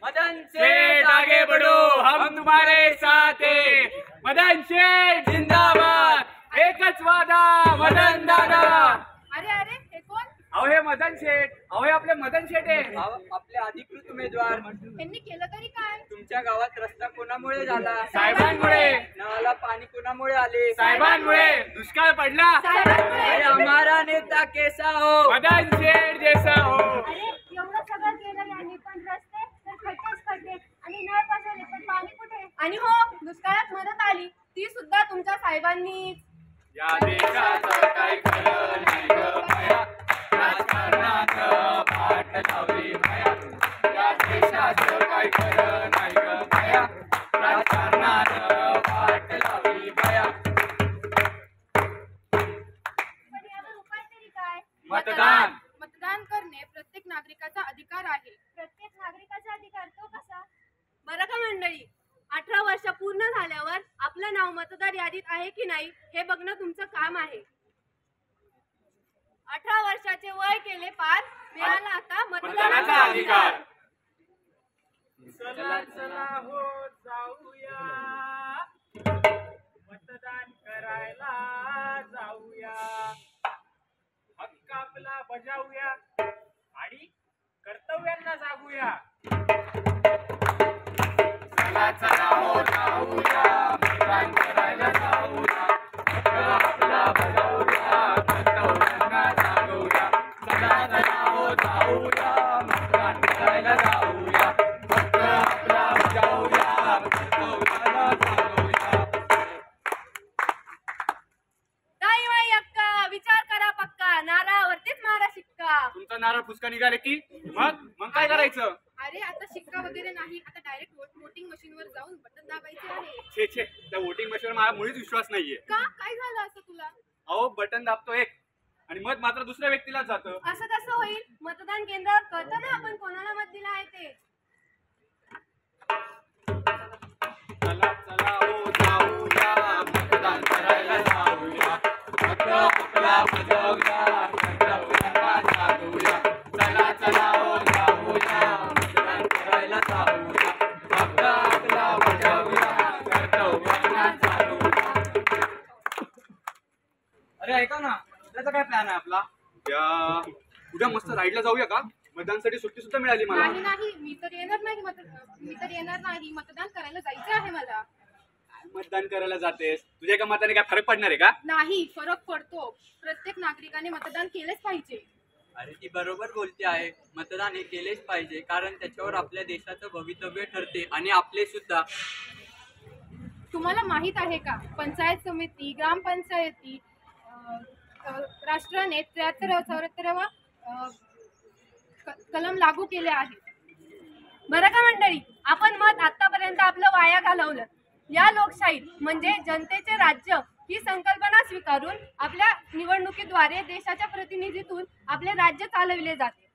मदन शेठ आगे बढ़ो, हम तुम्हारे साथ हैं। मदन शेठ जिंदाबाद, एकच वादा मदन दादा। अरे अरे हे कोण? अहो हे मदन शेठ, अहो हे आपले मदन शेठ आहे। आपले अधिकृत उमेदवार। यांनी केलं तरी काय? तुमच्या गावात रस्ता कोणामुळे झाला? साहेबांमुळे। नळाला पाणी कोणामुळे आले? साहेबांमुळे। दुष्काळ पडला अरे हमारा नेता कैसा हो? मदन शेठ जैसा हो। अरे एवढं सगळं केलं यांनी, पण रस्ते तर खड्डेच खड्डे आणि नळ बसवले, पण पाणी कुठे? आणि हो, दुष्काळात मदत आली ती सुद्धा तुमच्या साहेबांनी। या देशाचं काय खरं नाही ग माया, राजकारणानं पाठ लावली माया। या देशाचं काय खरं नाही ग माया, राजकारणानं पाठ लावली माया। पण यावर उपाय तरी काय? मतदान। मतदान करणे प्रत्येक नागरिकाचा अधिकार आहे। प्रत्येक नागरिकाचा अधिकार तो कसा? बरं का मंडळी, 18 वर्ष पूर्ण झाल्यावर आपलं नाव मतदार यादीत आहे की नाही हे बघणं तुमचं काम आहे। 18 वर्षाचे वय केले पार, मिळाला आता मतदानाचा अधिकार। चला चला हो जाऊया, मतदान करायला जाऊया, हक्क आपला बजावूया आणि कर्तव्यांना जागूया। चला चला हो जाऊया, मतदान करायला जाऊया, हक्क आपला बजावूया, कर्तव्यांना जागूया। चला चला हो जाऊया, मतदान करायला जाऊया, हक्क आपला बजावूया, कर्तव्यांना जागूया। नाही बाई अक्का, विचार करा पक्का, नारावरतीच मारा शिक्का। तुमचा नारळ फुसका निघाले की मग काय करायचं? अरे आता शिक्का वगैरे नाही, आता डायरेक्ट वोटिंग मशीनवर जाऊन बटन दाबायचे आहे। छे छे, त्या वोटिंग मशीनवर मला मुळीच विश्वास नाहीये। का? काय झालं असं तुला? अहो बटन दाबतो एक आणि मत मात्र दुसऱ्या व्यक्तीलाच जातं। असं कसं होईल? मतदान केंद्रावर कळतं ना आपण कोणाला मत दिलं आहे ते। चला चला हो जाऊया, मतदान करायला जाऊया, हक्क आपला बजावूया, कर्तव्यांना जागूया। चला चला हो जाऊया, मतदान करायला जाऊया, हक्क आपला बजावूया, कर्तव्यांना जागूया। अरे ऐका ना, त्याचा काय प्लॅन आहे आपला? उद्या मस्त राईडला जाऊया का? मतदानासाठी सुट्टी सुद्धा मिळाली मला। नाही नाही, मी तर येणार नाही, मतदान करायला जायचं आहे मला। मतदान करायला जातेस, तुझ्या एका मताने काय फरक पडणार आहे का? नाही, फरक पडतो। प्रत्येक नागरिकाने मतदान केलेच पाहिजे। अरे ती बरोबर बोलते आहे, मतदान हे केलेच पाहिजे, कारण त्याच्यावर आपल्या देशाचं भवितव्य ठरते आणि आपले सुद्धा। तुम्हाला माहित आहे का, पंचायत समिती, ग्रामपंचायती, राष्ट्राने 73-74 कलम लागू केले आहे। बरं का मंडळी, आपण मत आतापर्यंत आपलं वाया घालवलं। या लोकशाहीत म्हणजे जनतेचे राज्य ही संकल्पना स्वीकारून आपल्या निवडणुकीद्वारे देशाच्या प्रतिनिधीतून आपले राज्य चालविले जाते।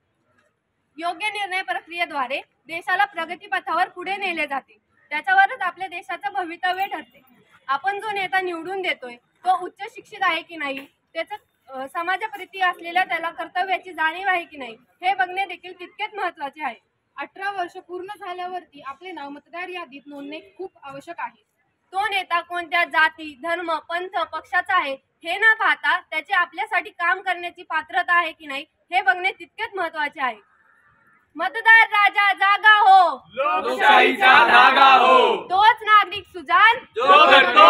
योग्य निर्णय प्रक्रियेद्वारे देशाला प्रगतीपथावर पुढे नेले जाते, त्याच्यावरच आपल्या देशाचं भवितव्य ठरते। आपण जो नेता निवडून देतोय तो उच्च शिक्षित आहे की नाही, त्याचं समाजप्रती असलेल्या त्याला कर्तव्याची जाणीव आहे की नाही हे बघणे देखील तितकेच महत्त्वाचे आहे। 18 वर्ष पूर्ण झाल्यावरती आपले नाव मतदार यादीत नोंदणे खूप आवश्यक आहे। तो नेता कोणत्या जाती, धर्म, पंथ, पक्षाचा आहे हे न पाहता त्याची आपल्यासाठी काम करण्याची पात्रता आहे की नाही हे बघणे तितकेच महत्त्वाचे आहे। मतदार राजा जागा हो, लोकशाहीचा धागा हो, तोच नागरिक सुजाण जो करतो